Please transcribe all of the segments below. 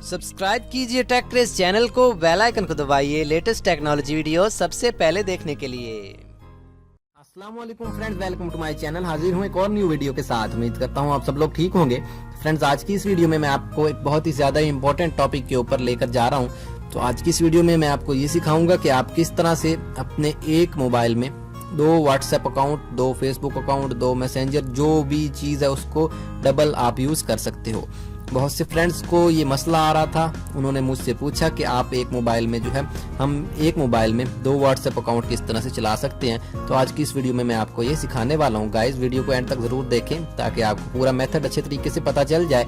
Subscribe कीजिए take craze channel को, bell icon को दबाइए लेटेस्ट टेक्नोलॉजी वीडियो सबसे पहले देखने के लिए। अस्सलाम वालेकुम friends, welcome to my channel. हाजिर हूँ एक और न्यू वीडियो के साथ। उम्मीद करता हूँ आप सब लोग ठीक होंगे। फ्रेंड्स, आज की इस वीडियो में मैं आपको एक बहुत ही ज्यादा इंपॉर्टेंट टॉपिक के ऊपर लेकर जा रहा हूँ। तो आज की इस वीडियो में मैं आपको ये सिखाऊंगा कि आप किस तरह से अपने एक मोबाइल में 2 WhatsApp account, 2 Facebook account, 2 messenger, जो भी चीज़ है उसको डबल आप यूज़ कर सकते हो। बहुत से फ्रेंड्स को ये मसला आ रहा था, उन्होंने मुझसे पूछा कि आप एक मोबाइल में हम एक मोबाइल में 2 व्हाट्सएप अकाउंट किस तरह से चला सकते हैं। तो आज की इस वीडियो में मैं आपको ये सिखाने वाला हूँ। गाइस, वीडियो को एंड तक ज़रूर देखें ताकि आपको पूरा मेथड अच्छे तरीके से पता चल जाए।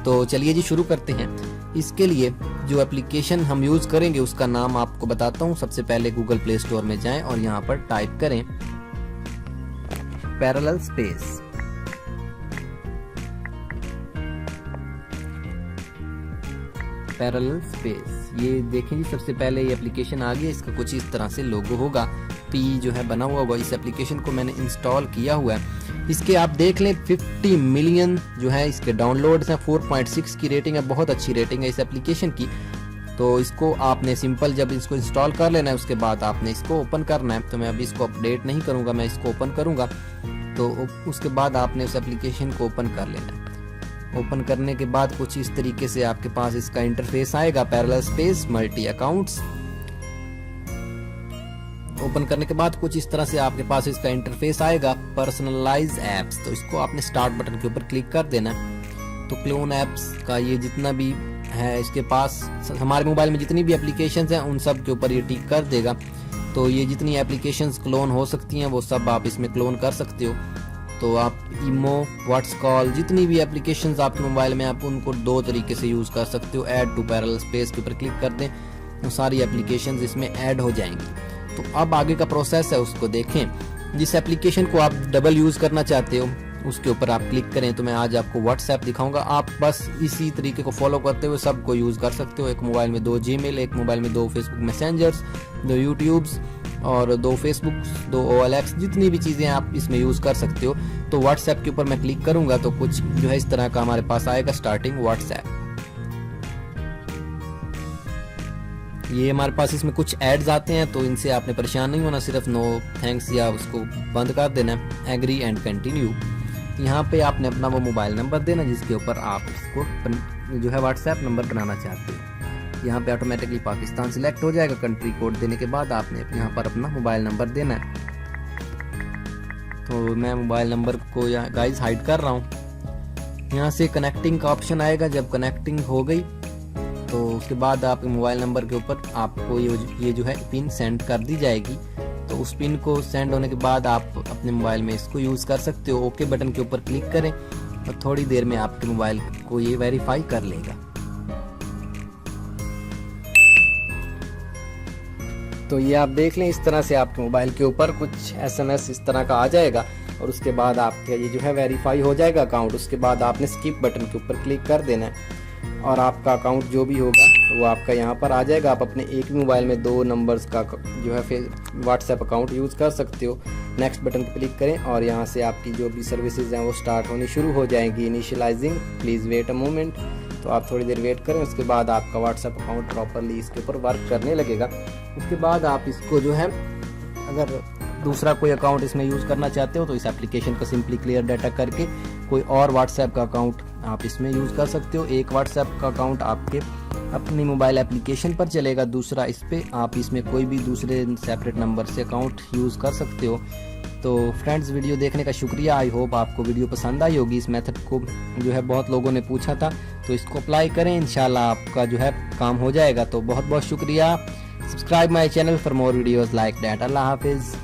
तो चलिए जी शुरू करते हैं। इसके लिए जो एप्लीकेशन हम यूज़ करेंगे उसका नाम आपको बताता हूँ। सबसे पहले गूगल प्ले स्टोर में जाएं और यहाँ पर टाइप करें पैरेलल स्पेस। पैरेलल स्पेस, ये देखें जी, सबसे पहले ये एप्लीकेशन आ गया। इसका कुछ इस तरह से लोगो होगा, पी जो है बना हुआ। इस एप्लीकेशन को मैंने इंस्टॉल किया हुआ है। इसके आप देख लें 50 मिलियन जो है इसके डाउनलोड्स हैं। 4.6 की रेटिंग है, बहुत अच्छी रेटिंग है इस एप्लीकेशन की। तो इसको आपने सिंपल जब इसको इंस्टॉल कर लेना है उसके बाद आपने इसको ओपन करना है। तो मैं अभी इसको अपडेट नहीं करूँगा, मैं इसको ओपन करूँगा। तो उसके बाद आपने उस एप्लीकेशन को ओपन कर लेना है। ओपन करने के बाद कुछ इस तरीके से आपके पास इसका इंटरफेस आएगा, parallel space multi accounts. Open करने के बाद कुछ इस तरह से आपके पास इसका इंटरफेस आएगा, पर्सनलाइज एप्स। तो इसको आपने स्टार्ट बटन के ऊपर क्लिक कर देना है। तो क्लोन एप्स का ये जितना भी है इसके पास, हमारे मोबाइल में जितनी भी एप्लीकेशंस हैं उन सब के ऊपर ये टिक कर देगा। तो ये जितनी एप्लीकेशंस क्लोन हो सकती हैं वो सब आप इसमें क्लोन कर सकते हो। तो आप ईमो, व्हाट्स कॉल, जितनी भी एप्लीकेशंस आपके मोबाइल में, आप उनको 2 तरीके से यूज़ कर सकते हो। ऐड टू पैरेलल स्पेस के ऊपर क्लिक कर दें तो सारी एप्लीकेशंस इसमें ऐड हो जाएंगी। तो अब आगे का प्रोसेस है उसको देखें। जिस एप्लीकेशन को आप डबल यूज़ करना चाहते हो उसके ऊपर आप क्लिक करें। तो मैं आज आपको व्हाट्सएप दिखाऊंगा। आप बस इसी तरीके को फॉलो करते हुए सबको यूज़ कर सकते हो। एक मोबाइल में 2 जीमेल, एक मोबाइल में 2 फेसबुक मैसेंजर्स, 2 यूट्यूब्स और 2 फेसबुक, 2 OLX, जितनी भी चीज़ें आप इसमें यूज़ कर सकते हो। तो व्हाट्सएप के ऊपर मैं क्लिक करूंगा तो कुछ जो है इस तरह का हमारे पास आएगा, स्टार्टिंग व्हाट्सएप। ये हमारे पास इसमें कुछ एड्स आते हैं तो इनसे आपने परेशान नहीं होना, सिर्फ नो थैंक्स या उसको बंद कर देना है, एग्री एंड कंटिन्यू। यहाँ पे आपने अपना वो मोबाइल नंबर देना जिसके ऊपर आप इसको जो है व्हाट्सएप नंबर बनाना चाहते हो। यहाँ पे ऑटोमेटिकली पाकिस्तान सिलेक्ट हो जाएगा। कंट्री कोड देने के बाद आपने यहाँ पर अपना मोबाइल नंबर देना है। तो मैं मोबाइल नंबर को यहाँ गाइस हाइड कर रहा हूँ। यहाँ से कनेक्टिंग का ऑप्शन आएगा। जब कनेक्टिंग हो गई तो उसके बाद आपके मोबाइल नंबर के ऊपर आपको ये जो है पिन सेंड कर दी जाएगी। तो उस पिन को सेंड होने के बाद आप अपने मोबाइल में इसको यूज़ कर सकते हो। ओके बटन के ऊपर क्लिक करें और थोड़ी देर में आपके मोबाइल को ये वेरीफाई कर लेगा। तो ये आप देख लें, इस तरह से आपके मोबाइल के ऊपर कुछ SMS इस तरह का आ जाएगा और उसके बाद आपका ये जो है वेरीफाई हो जाएगा अकाउंट। उसके बाद आपने स्किप बटन के ऊपर क्लिक कर देना है और आपका अकाउंट जो भी होगा वो आपका यहाँ पर आ जाएगा। आप अपने एक भी मोबाइल में 2 नंबर्स का जो है फिर व्हाट्सएप अकाउंट यूज़ कर सकते हो। नेक्स्ट बटन पर क्लिक करें और यहाँ से आपकी जो भी सर्विसेज हैं वो स्टार्ट होनी शुरू हो जाएंगी। Initialising, please wait a moment. तो आप थोड़ी देर वेट करें, उसके बाद आपका व्हाट्सएप अकाउंट प्रॉपरली इसके ऊपर वर्क करने लगेगा। उसके बाद आप इसको जो है अगर दूसरा कोई अकाउंट इसमें यूज़ करना चाहते हो तो इस एप्लीकेशन को सिंपली क्लियर डाटा करके कोई और व्हाट्सएप का अकाउंट आप इसमें यूज़ कर सकते हो। एक व्हाट्सएप का अकाउंट आपके अपनी मोबाइल एप्लीकेशन पर चलेगा, दूसरा इस पर आप इसमें कोई भी दूसरे सेपरेट नंबर से अकाउंट यूज़ कर सकते हो। तो फ्रेंड्स, वीडियो देखने का शुक्रिया। आई होप आपको वीडियो पसंद आई होगी। इस मेथड को जो है बहुत लोगों ने पूछा था तो इसको अप्लाई करें, इंशाल्लाह आपका जो है काम हो जाएगा। तो बहुत बहुत शुक्रिया। Subscribe my channel for more videos like that. अल्लाह हाफिज़।